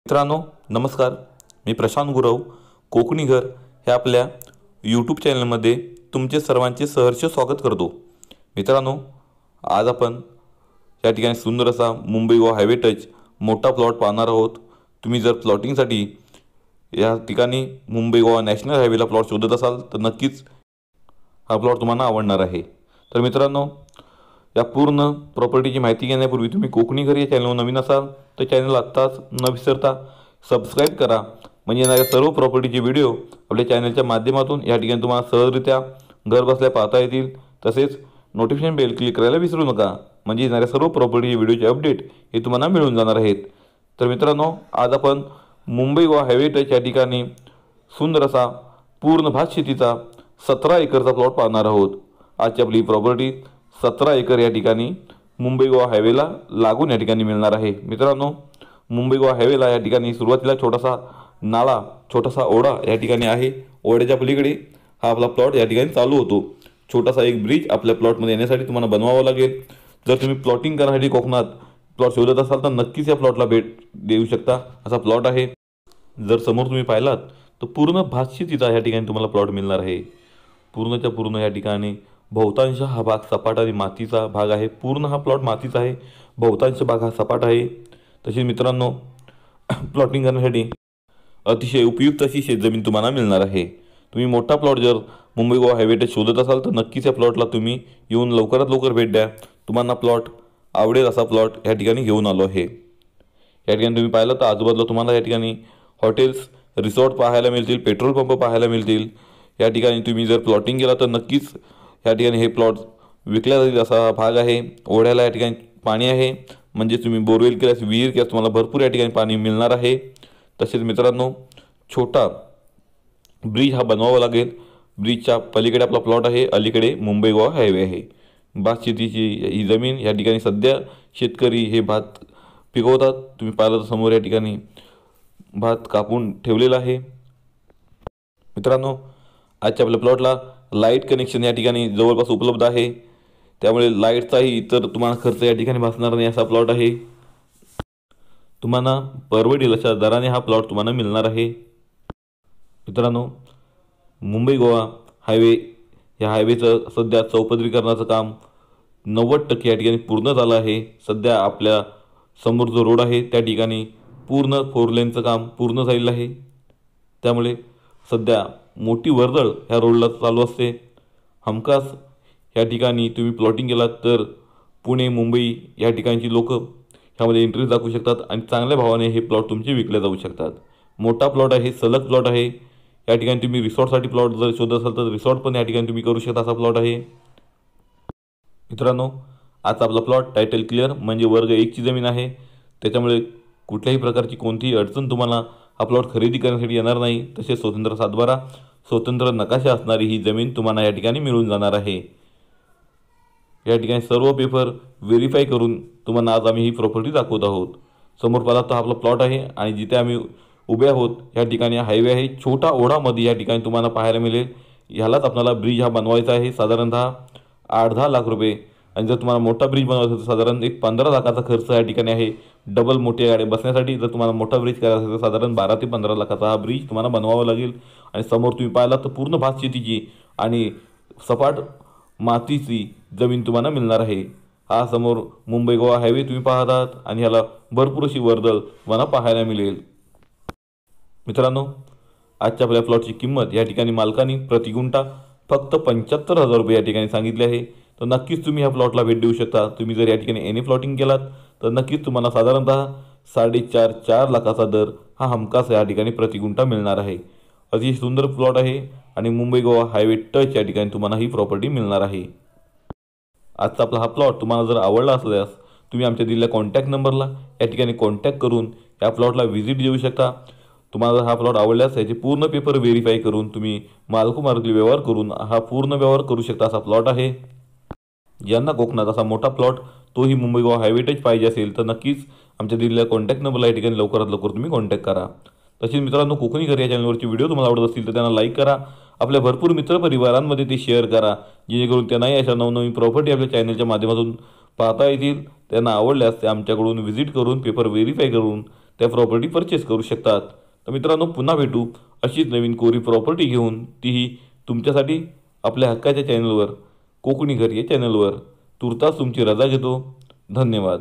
मित्रांनो नमस्कार, मी प्रशांत गुरव कोकणी घर हे आपल्या यूट्यूब चॅनलमध्ये तुमचे सर्वांचे सहर्ष स्वागत करतो। मित्रांनो आज आपण या ठिकाणी सुंदर असा मुंबई गोवा हायवे टच मोठा प्लॉट पाहणार आहोत। तुम्ही जर प्लॉटिंगसाठी या ठिकाणी मुंबई गोवा नॅशनल हायवेला प्लॉट शोधत असाल तर नक्कीच हा प्लॉट तुम्हाला आवडणार आहे। तर मित्रांनो या पूर्ण प्रॉपर्टीची माहिती घेण्यापूर्वी तुम्ही कोकणी घर या चॅनलवर नवीन असाल तर चॅनल आत्ताच न विसरता सबस्क्राइब करा, म्हणजे येणाऱ्या सर्व प्रॉपर्टीचे व्हिडिओ आपल्या चॅनलच्या माध्यमातून या ठिकाणी तुम्हाला सहजरित्या घर बसल्या पाहता येतील। तसेच नोटिफिकेशन बेल क्लिक करायला विसरू नका, म्हणजे येणाऱ्या सर्व प्रॉपर्टी व्हिडिओचे अपडेट हे तुम्हाला मिळून जाणार आहेत। तर मित्रांनो आज आपण मुंबई गोवा हायवे टच या ठिकाणी सुंदर असा पूर्ण भात शेतीचा 17 एकरचा प्लॉट पाहणार आहोत। आजची आपली प्रॉपर्टी 17 एकर या ठिकाणी मुंबई गोवा हायवेला लागून या ठिकाणी मिळणार आहे। मित्रांनो मुंबई गोवा हायवेला या ठिकाणी सुरुवातीला छोटासा नाला छोटासा ओढा या ठिकाणी आहे। ओढ्याच्या पलीकडे हा आपला प्लॉट या ठिकाणी चालू होतो। छोटासा एक ब्रिज आपल्या प्लॉटमध्ये येण्यासाठी तुम्हाला बनवावा लागेल। जर तुम्ही प्लॉटिंग करण्यासाठी कोकणात प्लॉट शोधत असाल तर नक्कीच या प्लॉटला भेट देऊ शकता, असा प्लॉट आहे। जर समोर तुम्ही पाहिलात तर पूर्ण भातशेतीचा या ठिकाणी तुम्हाला प्लॉट मिळणार आहे। पूर्णच्या पूर्ण या ठिकाणी बहुतांश हा भाग सपाट आणि मातीचा भाग आहे। पूर्ण हा प्लॉट मातीचा आहे, बहुतांश भाग हा सपाट आहे। तसेच मित्रांनो प्लॉटिंग करण्यासाठी अतिशय उपयुक्त अशी शेतजमीन तुम्हाला मिळणार आहे। तुम्ही मोठा प्लॉट जर मुंबई गोवा हायवे टच शोधत असाल तर नक्कीच या प्लॉटला तुम्ही येऊन लवकरात लवकर भेट द्या। तुम्हाला प्लॉट आवडेल असा प्लॉट या ठिकाणी घेऊन आलो आहे। या ठिकाणी तुम्ही पाहिलं तर आजूबाजूला तुम्हाला या ठिकाणी हॉटेल्स रिसॉर्ट पाहायला मिळतील, पेट्रोल पंप पाहायला मिळतील। या ठिकाणी तुम्ही जर प्लॉटिंग केला तर नक्कीच या ठिकाणी हे प्लॉट विकल्या जाईल असा भाग आहे। ओढ्याला या ठिकाणी पाणी आहे, म्हणजे तुम्ही बोरवेल केल्यास विहीर केल्यास तुम्हाला भरपूर या ठिकाणी पाणी मिळणार आहे। तसेच मित्रांनो छोटा ब्रिज हा बनवावा लागेल। ब्रिजच्या पलीकडे आपला प्लॉट आहे, अलीकडे मुंबई गोवा हायवे आहे। भात शेतीची ही जमीन या ठिकाणी सध्या शेतकरी हे भात पिकवतात। तुम्ही पाहिलं तर समोर या ठिकाणी भात कापून ठेवलेला आहे। मित्रांनो आजच्या आपल्या प्लॉटला लाईट कनेक्शन या ठिकाणी जवळपास उपलब्ध आहे, त्यामुळे लाईटचाही इतर तुम्हाला खर्च या ठिकाणी भासणार नाही असा प्लॉट आहे। तुम्हाला परवडेल अशा दराने हा प्लॉट तुम्हाला मिळणार आहे। मित्रांनो मुंबई गोवा हायवे या हायवेचं सध्या चौपदरीकरणाचं काम 90% या ठिकाणी पूर्ण झालं आहे। सध्या आपल्या समोर जो रोड आहे त्या ठिकाणी पूर्ण 4 लेनचं काम पूर्ण झालेलं आहे, त्यामुळे सध्या मोठी वर्दळ ह्या रोडला चालू असते। हमखास या ठिकाणी तुम्ही प्लॉटिंग केलात तर पुणे मुंबई या ठिकाणची लोक ह्यामध्ये इंटरेस्ट दाखवू शकतात आणि चांगल्या भावाने हे प्लॉट तुमचे विकले जाऊ शकतात। मोठा प्लॉट आहे, सलग प्लॉट आहे। या ठिकाणी तुम्ही रिसॉर्टसाठी प्लॉट जर शोधत असाल तर रिसॉर्ट पण या ठिकाणी तुम्ही करू शकता, असा प्लॉट आहे। मित्रांनो आजचा आपला प्लॉट टायटल क्लिअर म्हणजे वर्ग 1 ची जमीन आहे, त्याच्यामुळे कुठल्याही प्रकारची कोणतीही अडचण तुम्हाला हा प्लॉट खरेदी करण्यासाठी येणार नाही। तसेच स्वतंत्र सातबारा स्वतंत्र नकाशा असणारी ही जमीन तुम्हाला या ठिकाणी मिळून जाणार आहे। या ठिकाणी सर्व पेपर व्हेरीफाय करून तुम्हाला आज आम्ही ही प्रॉपर्टी दाखवत आहोत। समोर पाहता तो आपला प्लॉट आहे आणि जिथे आम्ही उभे आहोत या ठिकाणी हायवे आहे। छोटा ओढामध्ये या ठिकाणी तुम्हाला पाहायला मिळेल। ह्यालाच आपल्याला ब्रिज हा बनवायचा आहे, साधारणतः 8-10 लाख रुपये। आणि जर तुम्हाला मोठा ब्रिज बनवायचा तर साधारण एक 15 लाखाचा खर्च या ठिकाणी आहे। डबल मोठ्या गाड्या बसण्यासाठी जर तुम्हाला मोठा ब्रिज करायचा असेल तर साधारण 12 ते 15 लाखाचा हा ब्रिज तुम्हाला बनवावा लागेल। आणि समोर तुम्ही पाहिला तर पूर्ण भात शेतीची आणि सपाट मातीची जमीन तुम्हाला मिळणार आहे। हा समोर मुंबई गोवा हायवे तुम्ही पाहत आहात आणि ह्याला भरपूर अशी वर्दळ तुम्हाला पाहायला मिळेल। मित्रांनो आजच्या आपल्या प्लॉटची किंमत या ठिकाणी मालकांनी प्रति गुंठा फक्त 75,000 रुपये या ठिकाणी सांगितले आहे। तर नक्कीच तुम्ही ह्या प्लॉटला भेट देऊ शकता। तुम्ही जर या ठिकाणी एनी प्लॉटिंग केलात तर नक्कीच तुम्हाला साधारणतः 4.5 लाखाचा दर हा हमखास या ठिकाणी प्रति गुंठा मिळणार आहे। अतिशय सुंदर प्लॉट आहे आणि मुंबई गोवा हायवे टच या ठिकाणी तुम्हाला ही प्रॉपर्टी मिळणार आहे। आजचा आपला हा प्लॉट तुम्हाला जर आवडला असल्यास तुम्ही आमच्या दिलेल्या कॉन्टॅक्ट नंबरला या ठिकाणी कॉन्टॅक्ट करून या प्लॉटला व्हिजिट देऊ शकता। तुम्हाला हा प्लॉट आवडल्यास याचे पूर्ण पेपर व्हेरीफाय करून तुम्ही मालकी व्यवहार करून हा पूर्ण व्यवहार करू शकता, असा प्लॉट आहे। ज्यांना कोकणात असा मोठा प्लॉट तोही मुंबई गोवा हायवे टच पाहिजे असेल तर नक्कीच आमच्या दिलेल्या कॉन्टॅक्ट नंबरला या ठिकाणी लवकरात लवकर तुम्ही कॉन्टॅक्ट करा। तसेच मित्रांनो कोकणी घर या चॅनलवरची व्हिडिओ तुम्हाला आवडत असतील तर त्यांना लाईक करा, आपल्या भरपूर मित्रपरिवारांमध्ये ते शेअर करा, जेणेकरून त्यांनाही अशा नवनवीन प्रॉपर्टी आपल्या चॅनलच्या माध्यमातून पाहता येतील। त्यांना आवडल्यास ते आमच्याकडून व्हिजिट करून पेपर व्हेरीफाय करून त्या प्रॉपर्टी परचेस करू शकतात. तर मित्रांनो, पुन्हा भेटू अशीच नवीन कोरी प्रॉपर्टी घेऊन, तीही तुमच्यासाठी आपल्या हक्काच्या चॅनलवर, कोकणी घर या चॅनलवर. तूर्तास तुमची रजा घेतो. धन्यवाद.